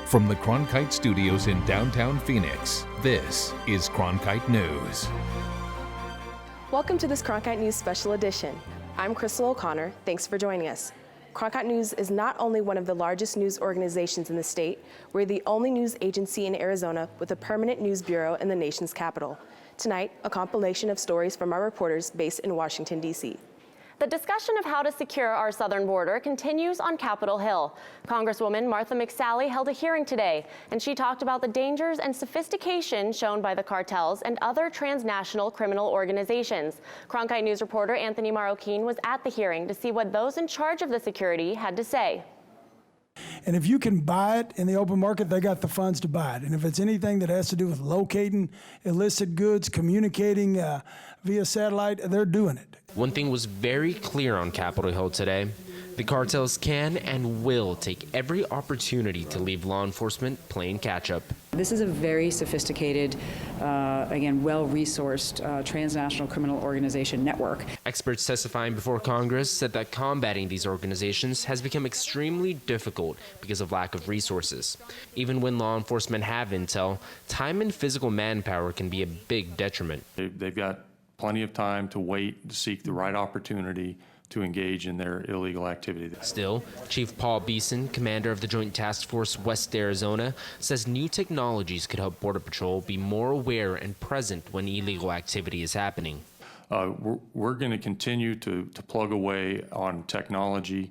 From the Cronkite studios in downtown Phoenix, this is Cronkite News. Welcome to this Cronkite News Special Edition. I'm Crystal O'Connor. Thanks for joining us. Cronkite News is not only one of the largest news organizations in the state, we're the only news agency in Arizona with a permanent news bureau in the nation's capital. Tonight, a compilation of stories from our reporters based in Washington, D.C. The discussion of how to secure our southern border continues on Capitol Hill. Congresswoman Martha McSally held a hearing today, and she talked about the dangers and sophistication shown by the cartels and other transnational criminal organizations. Cronkite News reporter Anthony Marroquin was at the hearing to see what those in charge of the security had to say. And if you can buy it in the open market, they got the funds to buy it. And if it's anything that has to do with locating illicit goods, communicating via satellite, they're doing it. One thing was very clear on Capitol Hill today. The cartels can and will take every opportunity to leave law enforcement playing catch-up. This is a very sophisticated, again, well-resourced transnational criminal organization network. Experts testifying before Congress said that combating these organizations has become extremely difficult because of lack of resources. Even when law enforcement have intel, time and physical manpower can be a big detriment. They've got plenty of time to wait to seek the right opportunity to engage in their illegal activity. Still, Chief Paul Beeson, commander of the Joint Task Force West Arizona, says new technologies could help Border Patrol be more aware and present when illegal activity is happening. We're going to continue to plug away on technology,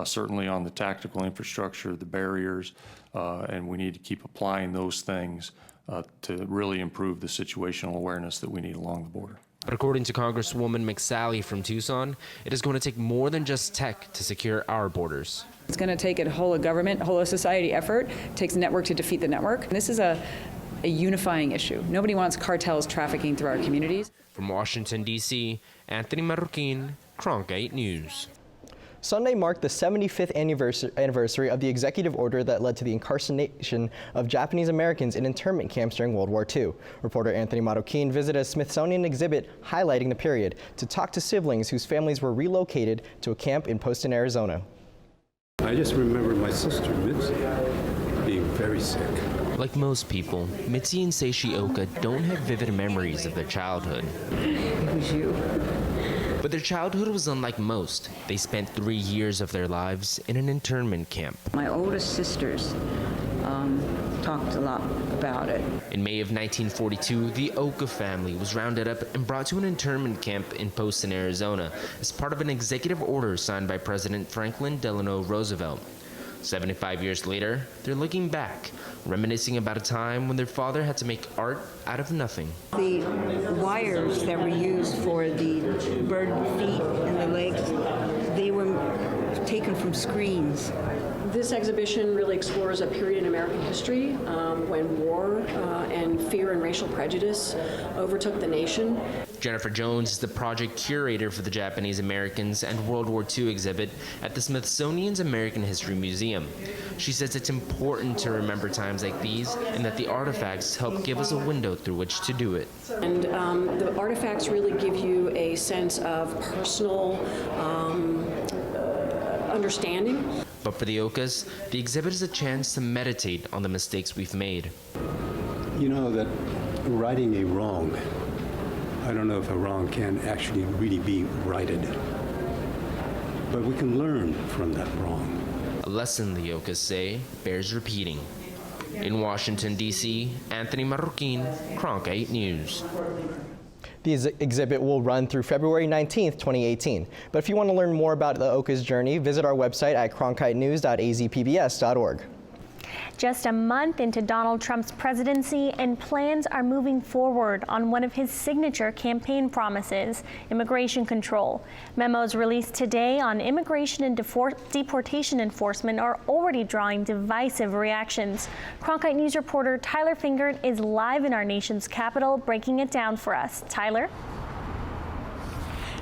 certainly on the tactical infrastructure, the barriers, and we need to keep applying those things to really improve the situational awareness that we need along the border. But according to Congresswoman McSally from Tucson, it is going to take more than just tech to secure our borders. It's going to take a whole of government, whole of society effort. It takes a network to defeat the network. And this is a unifying issue. Nobody wants cartels trafficking through our communities. From Washington, D.C., Anthony Marroquin, Cronkite News. Sunday marked the 75th anniversary of the executive order that led to the incarceration of Japanese Americans in internment camps during World War II. Reporter Anthony Marroquin visited a Smithsonian exhibit highlighting the period to talk to siblings whose families were relocated to a camp in Poston, Arizona. I just remember my sister, Mitzi, being very sick. Like most people, Mitzi and Seishi Oka don't have vivid memories of their childhood. It was you. But their childhood was unlike most. They spent 3 years of their lives in an internment camp. My oldest sisters talked a lot about it. In May of 1942, the Oka family was rounded up and brought to an internment camp in Poston, Arizona, as part of an executive order signed by President Franklin Delano Roosevelt. 75 years later, they're looking back, reminiscing about a time when their father had to make art out of nothing. The wires that were used for the bird feet and the legs, they were taken from screens. This exhibition really explores a period in American history when war and fear and racial prejudice overtook the nation. Jennifer Jones is the project curator for the Japanese Americans and World War II exhibit at the Smithsonian's American History Museum. She says it's important to remember times like these and that the artifacts help give us a window through which to do it. And the artifacts really give you a sense of personal understanding. But for the Okas, the exhibit is a chance to meditate on the mistakes we've made. You know that righting a wrong, I don't know if a wrong can actually really be righted, but we can learn from that wrong. A lesson, the Okas say, bears repeating. In Washington, D.C., Anthony Marroquin, Cronkite News. The exhibit will run through February 19th, 2018. But if you want to learn more about the Oka's journey, visit our website at cronkitenews.azpbs.org. Just a month into Donald Trump's presidency, and plans are moving forward on one of his signature campaign promises, immigration control. Memos released today on immigration and deportation enforcement are already drawing divisive reactions. Cronkite News reporter Tyler Fingert is live in our nation's capital, breaking it down for us. Tyler?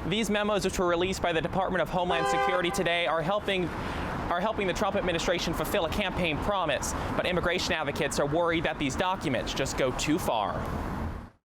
These memos, which were released by the Department of Homeland Security today, are helping the Trump administration fulfill a campaign promise, but immigration advocates are worried that these documents just go too far.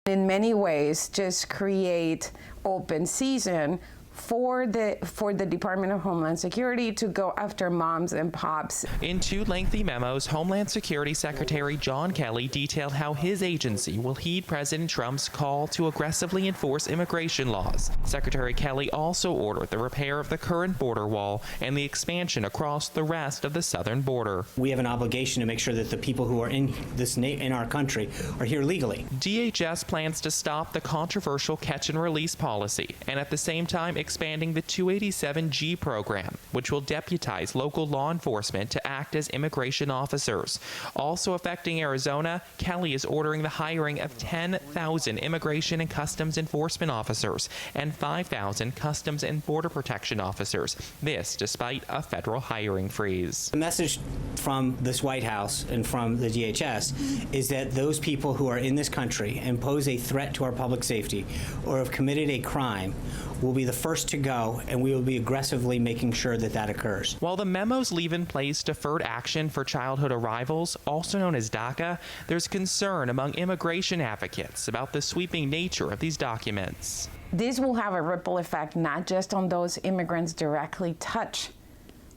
In many ways, just create open season for the Department of Homeland Security to go after moms and pops. In 2 lengthy memos, Homeland Security Secretary John Kelly detailed how his agency will heed President Trump's call to aggressively enforce immigration laws. Secretary Kelly also ordered the repair of the current border wall and the expansion across the rest of the southern border. We have an obligation to make sure that the people who are in our country are here legally. DHS plans to stop the controversial catch and release policy and at the same time expanding the 287G program, which will deputize local law enforcement to act as immigration officers. Also affecting Arizona, Kelly is ordering the hiring of 10,000 immigration and customs enforcement officers and 5,000 customs and border protection officers. This despite a federal hiring freeze. The message from this White House and from the DHS is that those people who are in this country and pose a threat to our public safety or have committed a crime will be the first to go, and we will be aggressively making sure that that occurs. While the memos leave in place deferred action for childhood arrivals, also known as DACA, there's concern among immigration advocates about the sweeping nature of these documents. This will have a ripple effect not just on those immigrants directly touched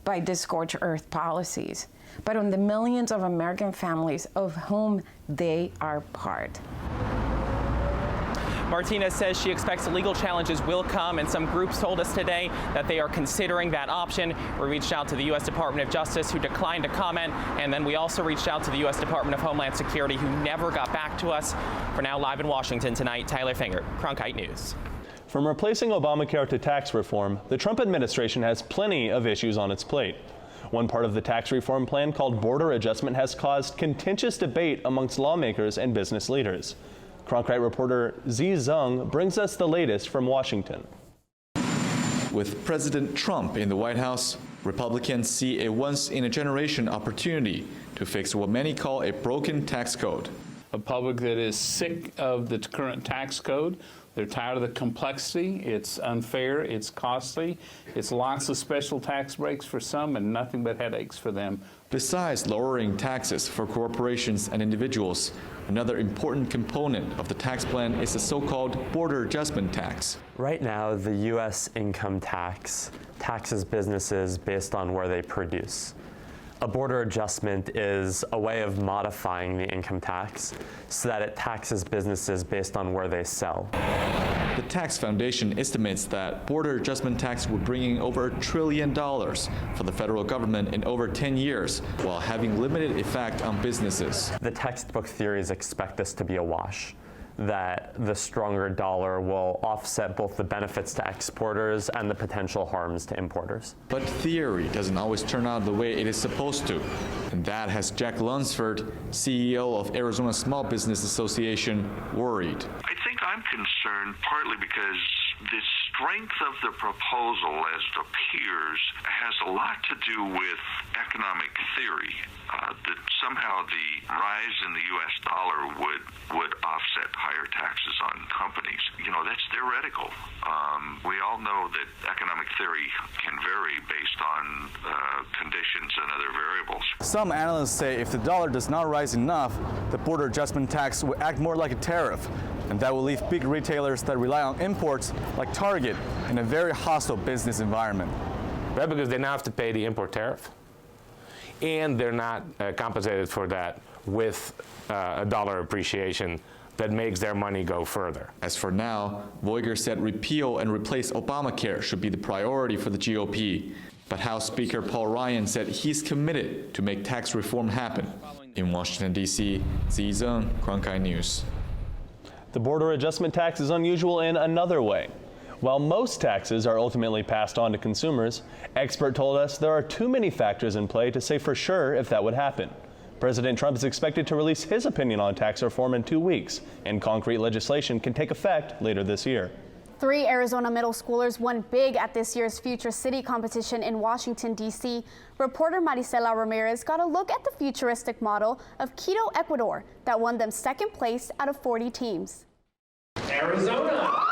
by the scorched earth policies, but on the millions of American families of whom they are part. Martinez says she expects legal challenges will come, and some groups told us today that they are considering that option. We reached out to the U.S. Department of Justice, who declined to comment, and then we also reached out to the U.S. Department of Homeland Security, who never got back to us. For now, live in Washington tonight, Tyler Finger, Cronkite News. From replacing Obamacare to tax reform, the Trump administration has plenty of issues on its plate. One part of the tax reform plan, called border adjustment, has caused contentious debate amongst lawmakers and business leaders. Cronkite reporter Zi Zeng brings us the latest from Washington. With President Trump in the White House, Republicans see a once-in-a-generation opportunity to fix what many call a broken tax code. A public that is sick of the current tax code. They're tired of the complexity. It's unfair. It's costly. It's lots of special tax breaks for some and nothing but headaches for them. Besides lowering taxes for corporations and individuals, another important component of the tax plan is the so-called border adjustment tax. Right now, the U.S. income tax taxes businesses based on where they produce. A border adjustment is a way of modifying the income tax so that it taxes businesses based on where they sell. The Tax Foundation estimates that border adjustment tax would bring in over $1 trillion for the federal government in over 10 years, while having limited effect on businesses. The textbook theories expect this to be a wash, that the stronger dollar will offset both the benefits to exporters and the potential harms to importers. But theory doesn't always turn out the way it is supposed to. And that has Jack Lunsford, CEO of Arizona Small Business Association, worried. I think I'm concerned partly because the strength of the proposal as it appears has a lot to do with economic theory, that somehow the rise in the U.S. dollar would offset higher taxes on companies. You know, that's theoretical. We all know that economic theory can vary based on conditions and other variables. Some analysts say if the dollar does not rise enough, the border adjustment tax will act more like a tariff, and that will leave big retailers that rely on imports like Target in a very hostile business environment. Right, because they now have to pay the import tariff, and they're not compensated for that with a dollar appreciation that makes their money go further. As for now, Voiger said repeal and replace Obamacare should be the priority for the GOP. But House Speaker Paul Ryan said he's committed to make tax reform happen. In Washington, D.C., Zi Zeng, Cronkite News. The border adjustment tax is unusual in another way. While most taxes are ultimately passed on to consumers, expert told us there are too many factors in play to say for sure if that would happen. President Trump is expected to release his opinion on tax reform in 2 weeks, and concrete legislation can take effect later this year. 3 Arizona middle schoolers won big at this year's Future City competition in Washington, D.C. Reporter Marisela Ramirez got a look at the futuristic model of Quito, Ecuador, that won them second place out of 40 teams. Arizona!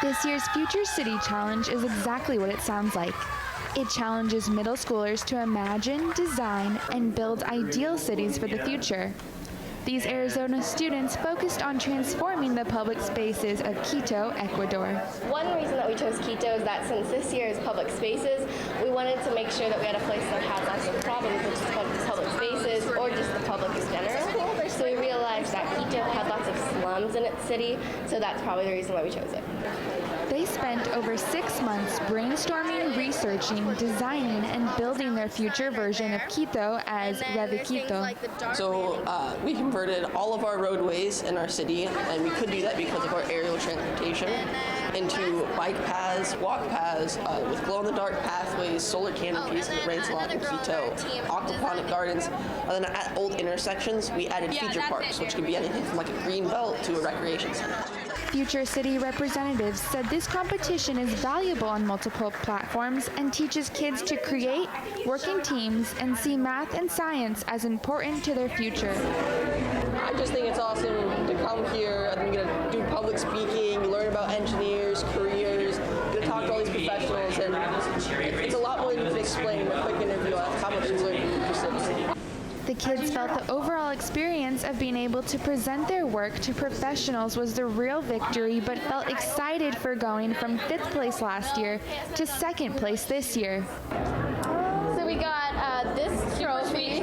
This year's Future City Challenge is exactly what it sounds like. It challenges middle schoolers to imagine, design, and build ideal cities for the future. These Arizona students focused on transforming the public spaces of Quito, Ecuador. One reason that we chose Quito is that since this year is public spaces, we wanted to make sure that we had a place that had less of problems with just public spaces or just the public in general. So we realized that Quito had lots of slums in its city, so that's probably the reason why we chose it. They spent over 6 months brainstorming, researching, designing, and building their future version of Quito as Reve Quito. So we converted all of our roadways in our city, and we could do that because of our aerial transportation, into bike paths, walk paths, with glow-in-the-dark pathways, solar canopies, and it rains a lot in Quito, aquaponic gardens, and then at old intersections, we added feature parks, which could be anything from like a green belt to a recreation center. Future city representatives said this competition is valuable on multiple platforms and teaches kids to create, work in teams, and see math and science as important to their future. I just think it's awesome to come here. I think you're going to do public speaking, learn about engineers, careers, get to talk to all these professionals, and it's a lot more than you can explain in a quick interview on how much you learn from your city. The kids felt the overall experience of being able to present their work to professionals was the real victory, but felt excited for going from 5th place last year to 2nd place this year. So we got this trophy,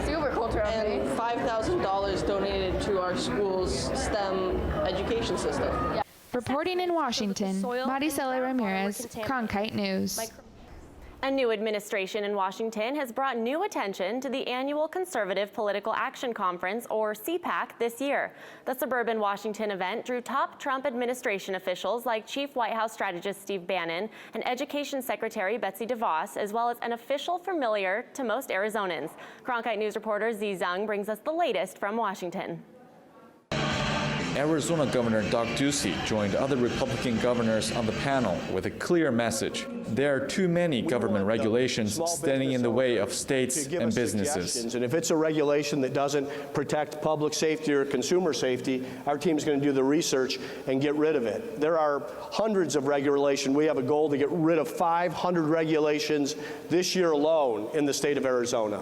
super cool trophy, and $5,000 donated to our school's STEM education system. Yeah. Reporting in Washington, Maricela Ramirez, Cronkite News. A new administration in Washington has brought new attention to the annual Conservative Political Action Conference, or CPAC, this year. The Suburban Washington event drew top Trump administration officials like Chief White House Strategist Steve Bannon and Education Secretary Betsy DeVos, as well as an official familiar to most Arizonans. Cronkite News reporter Z Zung brings us the latest from Washington. Arizona Governor Doug Ducey joined other Republican governors on the panel with a clear message. There are too many government regulations standing in the way of states and businesses. And if it's a regulation that doesn't protect public safety or consumer safety, our team's going to do the research and get rid of it. There are hundreds of regulations. We have a goal to get rid of 500 regulations this year alone in the state of Arizona.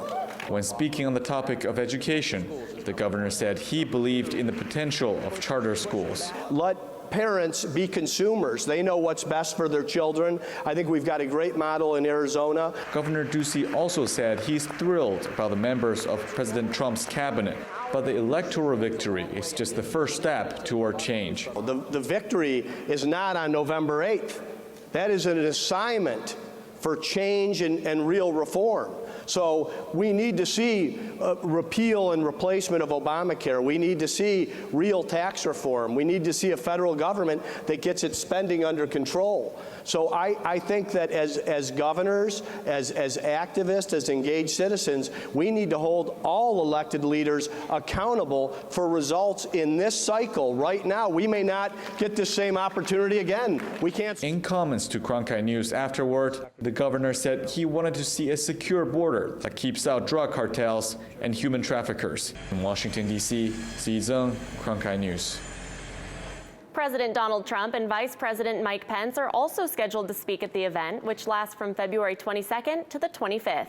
When speaking on the topic of education, the governor said he believed in the potential of charter schools. Let parents be consumers. They know what's best for their children. I think we've got a great model in Arizona. Governor Ducey also said he's thrilled about the members of President Trump's cabinet, but the electoral victory is just the first step toward change. The victory is not on November 8th. That is an assignment for change and real reform. So we need to see repeal and replacement of Obamacare. We need to see real tax reform. We need to see a federal government that gets its spending under control. So I think that as governors, as activists, as engaged citizens, we need to hold all elected leaders accountable for results in this cycle. Right now, we may not get the same opportunity again. We can't. In comments to Cronkite News afterward, the governor said he wanted to see a secure border that keeps out drug cartels and human traffickers. In Washington, D.C., Z Zung, Cronkite News. President Donald Trump and Vice President Mike Pence are also scheduled to speak at the event, which lasts from February 22nd to the 25th.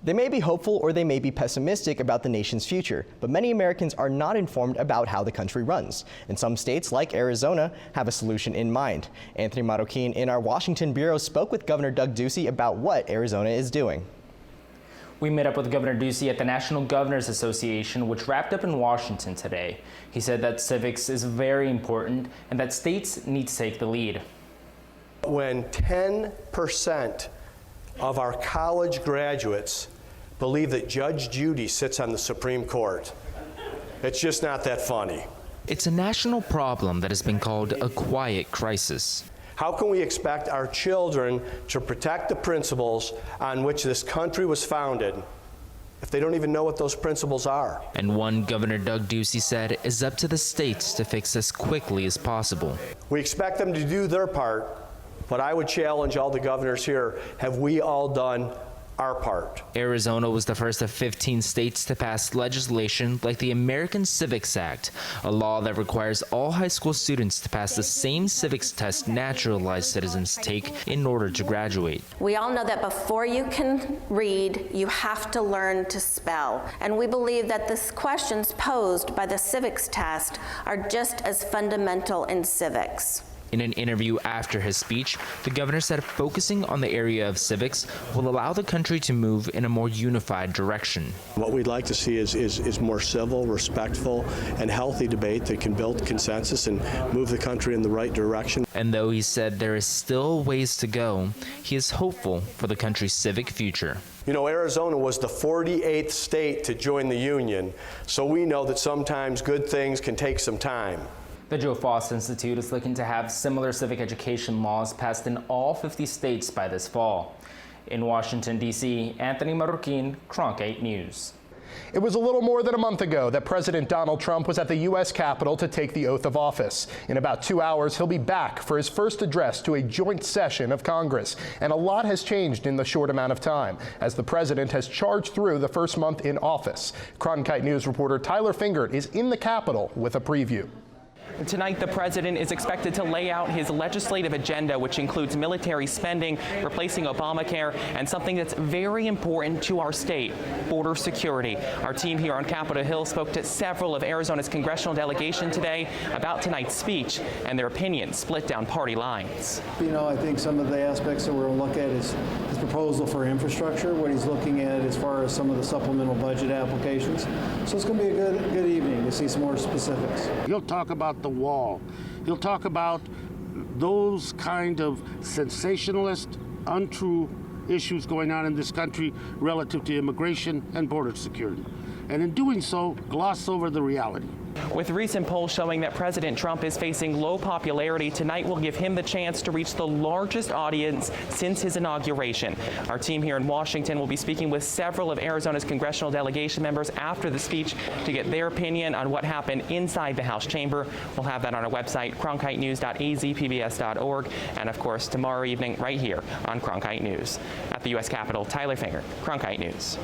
They may be hopeful or they may be pessimistic about the nation's future, but many Americans are not informed about how the country runs. And some states, like Arizona, have a solution in mind. Anthony Marroquin in our Washington bureau spoke with Governor Doug Ducey about what Arizona is doing. We met up with Governor Ducey at the National Governors Association, which wrapped up in Washington today. He said that civics is very important and that states need to take the lead. When 10% of our college graduates believe that Judge Judy sits on the Supreme Court, it's just not that funny. It's a national problem that has been called a quiet crisis. How can we expect our children to protect the principles on which this country was founded if they don't even know what those principles are? And one Governor Doug Ducey said is up to the states to fix as quickly as possible. We expect them to do their part, but I would challenge all the governors here, have we all done our part. Arizona was the first of 15 states to pass legislation like the American Civics Act, a law that requires all high school students to pass the same civics test naturalized citizens take in order to graduate. We all know that before you can read, you have to learn to spell. And we believe that the questions posed by the civics test are just as fundamental in civics. In an interview after his speech, the governor said focusing on the area of civics will allow the country to move in a more unified direction. What we'd like to see is more civil, respectful, and healthy debate that can build consensus and move the country in the right direction. And though he said there is still ways to go, he is hopeful for the country's civic future. You know, Arizona was the 48th state to join the union, so we know that sometimes good things can take some time. The Joe Foss Institute is looking to have similar civic education laws passed in all 50 states by this fall. In Washington, D.C., Anthony Marroquin, Cronkite News. It was a little more than a month ago that President Donald Trump was at the U.S. Capitol to take the oath of office. In about 2 hours, he'll be back for his first address to a joint session of Congress. And a lot has changed in the short amount of time, as the president has charged through the first month in office. Cronkite News reporter Tyler Fingert is in the Capitol with a preview. Tonight, the president is expected to lay out his legislative agenda, which includes military spending, replacing Obamacare, and something that's very important to our state, border security. Our team here on Capitol Hill spoke to several of Arizona's congressional delegation today about tonight's speech, and their opinions split down party lines. You know, I think some of the aspects that we're going to look at is his proposal for infrastructure, what he's looking at as far as some of the supplemental budget applications. So it's going to be a good evening to see some more specifics. He'll talk about the wall. He'll talk about those kind of sensationalist, untrue issues going on in this country relative to immigration and border security. And in doing so, gloss over the reality. With recent polls showing that President Trump is facing low popularity, tonight will give him the chance to reach the largest audience since his inauguration. Our team here in Washington will be speaking with several of Arizona's congressional delegation members after the speech to get their opinion on what happened inside the House chamber. We'll have that on our website, cronkitenews.azpbs.org, and of course tomorrow evening right here on Cronkite News. At the U.S. Capitol, Tyler Fingert, Cronkite News.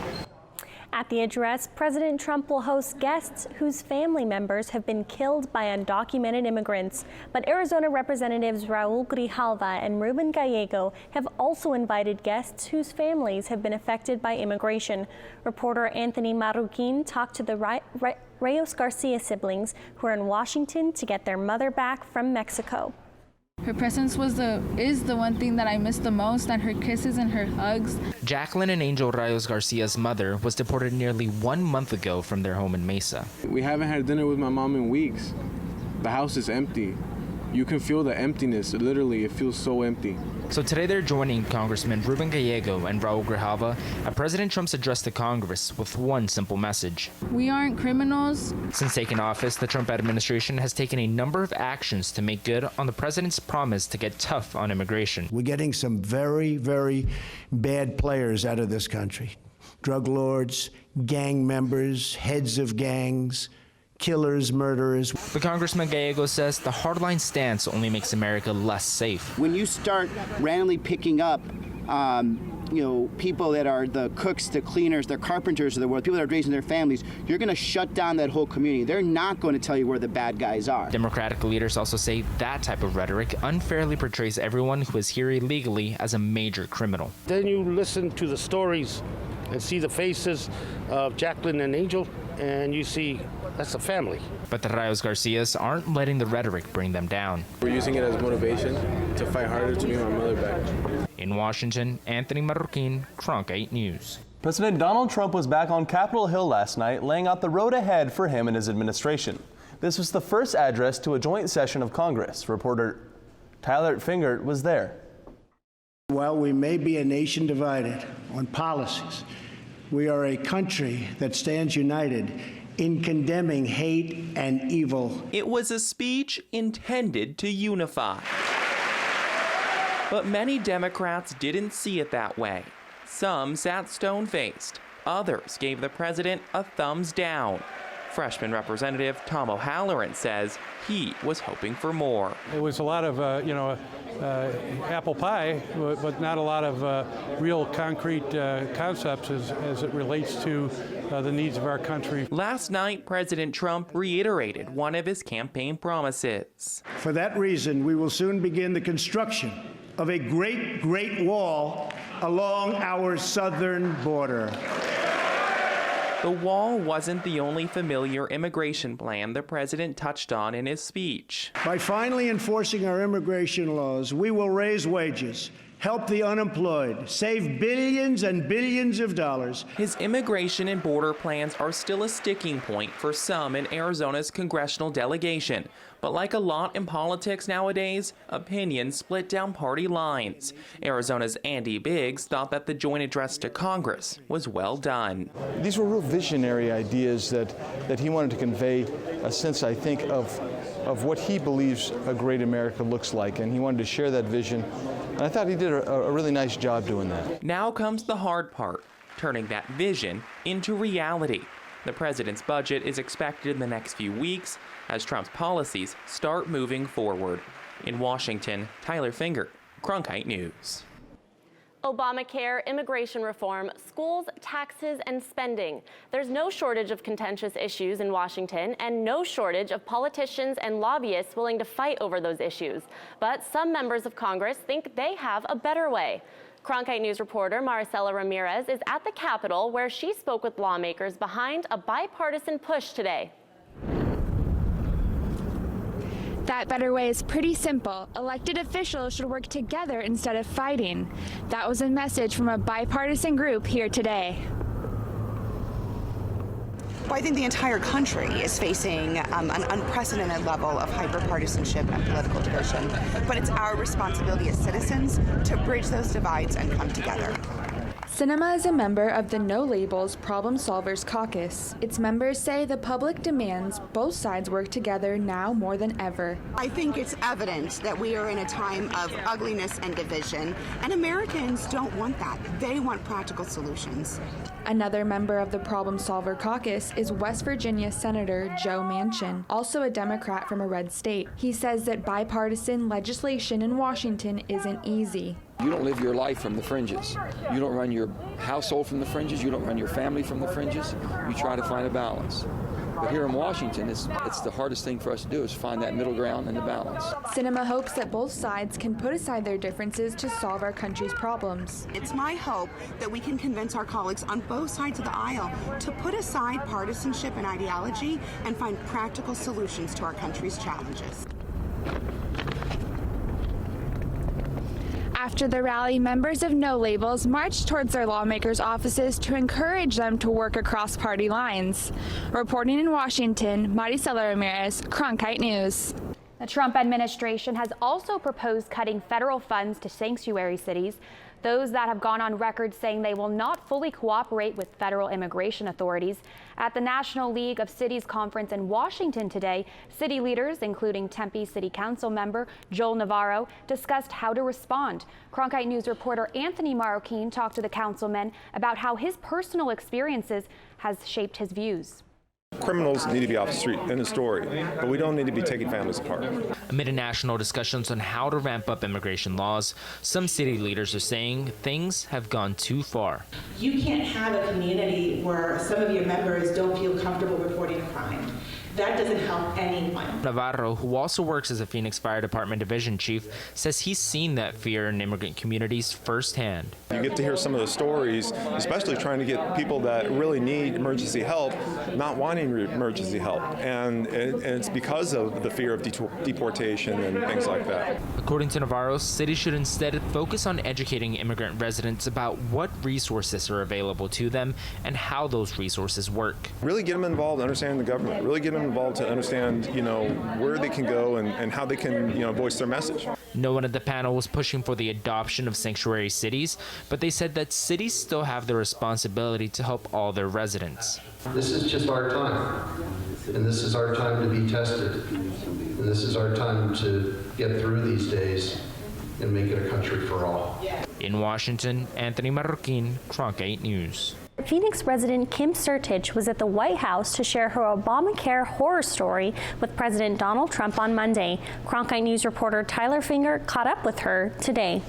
At the address, President Trump will host guests whose family members have been killed by undocumented immigrants. But Arizona Representatives Raul Grijalva and Ruben Gallego have also invited guests whose families have been affected by immigration. Reporter Anthony Marroquin talked to the Reyes Garcia siblings who are in Washington to get their mother back from Mexico. Her presence is the one thing that I miss the most, and her kisses and her hugs. Jacqueline and Angel Reyes Garcia's mother was deported nearly 1 month ago from their home in Mesa. We haven't had dinner with my mom in weeks. The house is empty. You can feel the emptiness. Literally, it feels so empty. So today they're joining Congressman Ruben Gallego and Raul Grijalva at President Trump's address to Congress with one simple message. We aren't criminals. Since taking office, the Trump administration has taken a number of actions to make good on the president's promise to get tough on immigration. We're getting some very, very bad players out of this country. Drug lords, gang members, heads of gangs, killers, murderers. But Congressman Gallego says the hardline stance only makes America less safe. When you start randomly picking up people that are the cooks, the cleaners, the carpenters of the world, people that are raising their families, you're going to shut down that whole community. They're not going to tell you where the bad guys are. Democratic leaders also say that type of rhetoric unfairly portrays everyone who is here illegally as a major criminal. Then you listen to the stories and see the faces of Jacqueline and Angel, and you see that's a family. But the Reyes Garcias aren't letting the rhetoric bring them down. We're using it as motivation to fight harder to bring my mother back. In Washington, Anthony Marroquin, Cronkite News. President Donald Trump was back on Capitol Hill last night, laying out the road ahead for him and his administration. This was the first address to a joint session of Congress. Reporter Tyler Fingert was there. While we may be a nation divided on policies, we are a country that stands united in condemning hate and evil. It was a speech intended to unify. But many Democrats didn't see it that way. Some sat stone-faced. Others gave the president a thumbs down. Freshman Representative Tom O'Halloran says he was hoping for more. It was a lot of, apple pie, but not a lot of real concrete concepts as it relates to the needs of our country. Last night, President Trump reiterated one of his campaign promises. For that reason, we will soon begin the construction of a great wall along our southern border. The wall wasn't the only familiar immigration plan the president touched on in his speech. By finally enforcing our immigration laws, we will raise wages, help the unemployed, save billions and billions of dollars. His immigration and border plans are still a sticking point for some in Arizona's congressional delegation. But like a lot in politics nowadays, opinions split down party lines. Arizona's Andy Biggs thought that the joint address to Congress was well done. These were real visionary ideas that he wanted to convey a sense, I think, of what he believes a great America looks like, and he wanted to share that vision. And I thought he did a really nice job doing that. Now comes the hard part, turning that vision into reality. The president's budget is expected in the next few weeks as Trump's policies start moving forward. In Washington, Tyler Finger, Cronkite News. Obamacare, immigration reform, schools, taxes, and spending. There's no shortage of contentious issues in Washington and no shortage of politicians and lobbyists willing to fight over those issues. But some members of Congress think they have a better way. Cronkite News reporter Maricela Ramirez is at the Capitol where she spoke with lawmakers behind a bipartisan push today. That better way is pretty simple. Elected officials should work together instead of fighting. That was a message from a bipartisan group here today. Well, I think the entire country is facing an unprecedented level of hyperpartisanship and political division. But it's our responsibility as citizens to bridge those divides and come together. Sinema is a member of the No Labels Problem Solvers Caucus. Its members say the public demands both sides work together now more than ever. I think it's evident that we are in a time of ugliness and division, and Americans don't want that. They want practical solutions. Another member of the Problem Solver Caucus is West Virginia Senator Joe Manchin, also a Democrat from a red state. He says that bipartisan legislation in Washington isn't easy. You don't live your life from the fringes. You don't run your household from the fringes. You don't run your family from the fringes. You try to find a balance. But here in Washington, it's the hardest thing for us to do is find that middle ground and the balance. Sinema hopes that both sides can put aside their differences to solve our country's problems. It's my hope that we can convince our colleagues on both sides of the aisle to put aside partisanship and ideology and find practical solutions to our country's challenges. After the rally, members of No Labels marched towards their lawmakers' offices to encourage them to work across party lines. Reporting in Washington, Maricela Ramirez, Cronkite News. The Trump administration has also proposed cutting federal funds to sanctuary cities, those that have gone on record saying they will not fully cooperate with federal immigration authorities. At the National League of Cities conference in Washington today, city leaders, including Tempe City Council member Joel Navarro, discussed how to respond. Cronkite News reporter Anthony Marroquin talked to the councilmen about how his personal experiences has shaped his views. Criminals need to be off the street, end of story, but we don't need to be taking families apart. Amid national discussions on how to ramp up immigration laws, some city leaders are saying things have gone too far. You can't have a community where some of your members don't feel comfortable reporting a crime. That doesn't help anyone. Navarro, who also works as a Phoenix Fire Department division chief, says he's seen that fear in immigrant communities firsthand. You get to hear some of the stories, especially trying to get people that really need emergency help, not wanting emergency help. And it's because of the fear of deportation and things like that. According to Navarro, cities should instead focus on educating immigrant residents about what resources are available to them and how those resources work. Really get them involved in understanding the government. Really get them involved to understand, where they can go and how they can, voice their message. No one at the panel was pushing for the adoption of sanctuary cities, but they said that cities still have the responsibility to help all their residents. This is just our time, and this is our time to be tested, and this is our time to get through these days and make it a country for all. In Washington, Anthony Marroquin, Cronkite News. Phoenix resident Kim Sertich was at the White House to share her Obamacare horror story with President Donald Trump on Monday. Cronkite News reporter Tyler Finger caught up with her today.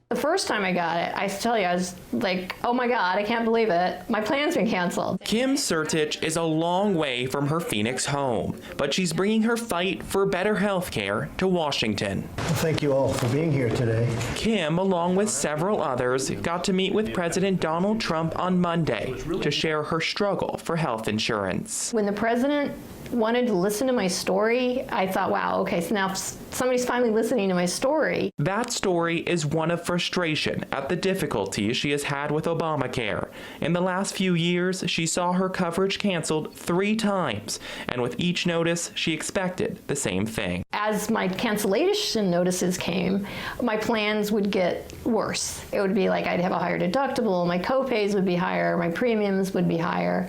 The first time I got it, I tell you, I was like, oh my God, I can't believe it. My plan's been canceled. Kim Sertich is a long way from her Phoenix home, but she's bringing her fight for better health care to Washington. Well, thank you all for being here today. Kim, along with several others, got to meet with President Donald Trump on Monday to share her struggle for health insurance. When the president wanted to listen to my story, I thought, wow, okay, so now somebody's finally listening to my story. That story is one of frustration at the difficulties she has had with Obamacare. In the last few years, she saw her coverage canceled 3 times, and with each notice, she expected the same thing. As my cancellation notices came, my plans would get worse. It would be like I'd have a higher deductible, my co-pays would be higher, my premiums would be higher.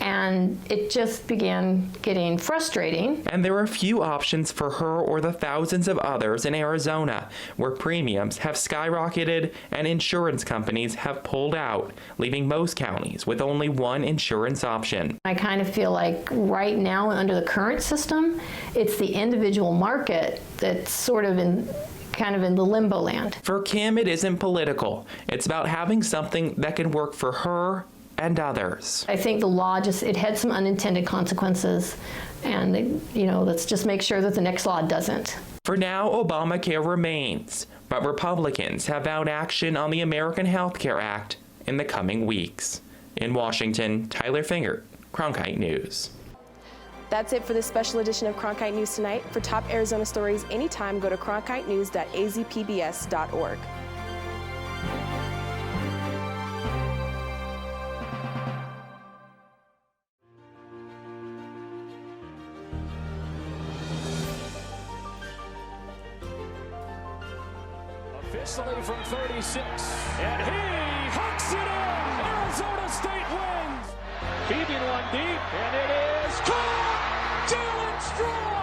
And it just began getting frustrating. And there are few options for her or the thousands of others in Arizona, where premiums have skyrocketed and insurance companies have pulled out, leaving most counties with only one insurance option. I kind of feel like right now, under the current system, it's the individual market that's sort of kind of in the limbo land. For Kim, it isn't political. It's about having something that can work for her and others. I think the law it had some unintended consequences, and let's just make sure that the next law doesn't. For now, Obamacare remains, but Republicans have vowed action on the American Health Care Act in the coming weeks. In Washington, Tyler Finger, Cronkite News. That's it for this special edition of Cronkite News Tonight. For top Arizona stories anytime, go to cronkitenews.azpbs.org. Officially from 36, and he hooks it in. Arizona State wins. Keeping one deep, and it is caught. Jalen Strong.